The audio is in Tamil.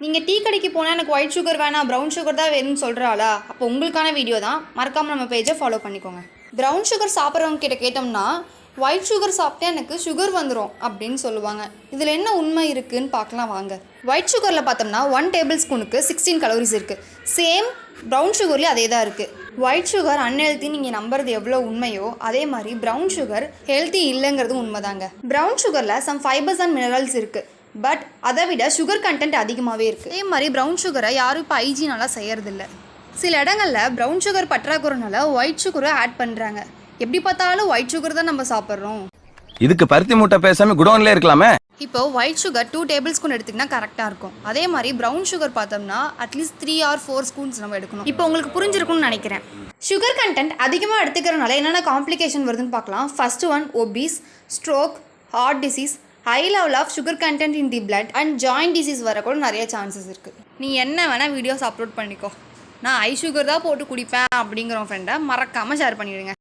நீங்கள் டீ கடைக்கு போனால் எனக்கு ஒயிட் சுகர் வேணாம் ப்ரௌன் சுகர் தான் வேணும்னு சொல்கிறாளா? அப்போ உங்களுக்கான வீடியோ தான், மறக்காமல் நம்ம பேஜை ஃபாலோ பண்ணிக்கோங்க. ப்ரௌன் சுகர் சாப்பிட்றவங்க கிட்ட கேட்டோம்னா ஒயிட் சுகர் சாப்பிட்டா எனக்கு சுகர் வந்துடும் அப்படின்னு சொல்லுவாங்க. இதில் என்ன உண்மை இருக்குதுன்னு பார்க்கலாம் வாங்க. ஒயிட் சுகரில் பார்த்தோம்னா 1 டேபிள் ஸ்பூனுக்கு 16 கலோரிஸ் இருக்குது. சேம் ப்ரௌன் சுகர்லேயும் அதே தான் இருக்குது. ஒயிட் சுகர் அன்ஹெல்த்தி நீங்கள் நம்புறது எவ்வளோ உண்மையோ அதே மாதிரி ப்ரௌன் சுகர் ஹெல்த்தி இல்லைங்கிறதும் உண்மைதாங்க. ப்ரௌன் சுகரில் சம் ஃபைபர்ஸ் அண்ட் மினரல்ஸ் இருக்குது, பட் அதை விட சுகர் கண்டென்ட் அதிகமாகவே இருக்குது. அதே மாதிரி ப்ரௌன் சுகரை யாரும் இப்போ ஹைஜீனால செய்யறதில்ல. சில இடங்களில் ப்ரௌன் சுகர் பற்றாக்குறனால ஒயிட் சுகரை ஆட் பண்ணுறாங்க. எப்படி பார்த்தாலும் ஒயிட் சுகர் தான் நம்ம சாப்பிட்றோம். இதுக்கு பருத்தி மூட்டை பேசாமல் குடோன்லேயே இருக்கலாமே. இப்போ ஒயிட் சுகர் 2 டேபிள் ஸ்பூன் எடுத்திங்கன்னா கரெக்டாக இருக்கும். அதே மாதிரி ப்ரௌன் சுகர் பார்த்தோம்னா அட்லீஸ்ட் 3 or 4 ஸ்பூன்ஸ் நம்ம எடுக்கணும். இப்போ உங்களுக்கு புரிஞ்சிருக்கும்னு நினைக்கிறேன். சுகர் கண்டென்ட் அதிகமாக எடுத்துக்கிறனால என்னென்ன காம்ப்ளிகேஷன் வருதுன்னு பார்க்கலாம். First one obese, stroke, heart disease, high level of sugar content in the blood and joint disease வரக்கூட நிறைய சான்சஸ் இருக்குது. நீ என்ன வேணால் வீடியோஸ் அப்லோட் பண்ணிக்கோ, நான் ஹை சுகர் தான் போட்டு குடிப்பேன் அப்படிங்கிற ஃப்ரெண்டை மறக்காமல் ஷேர் பண்ணிவிடுங்க.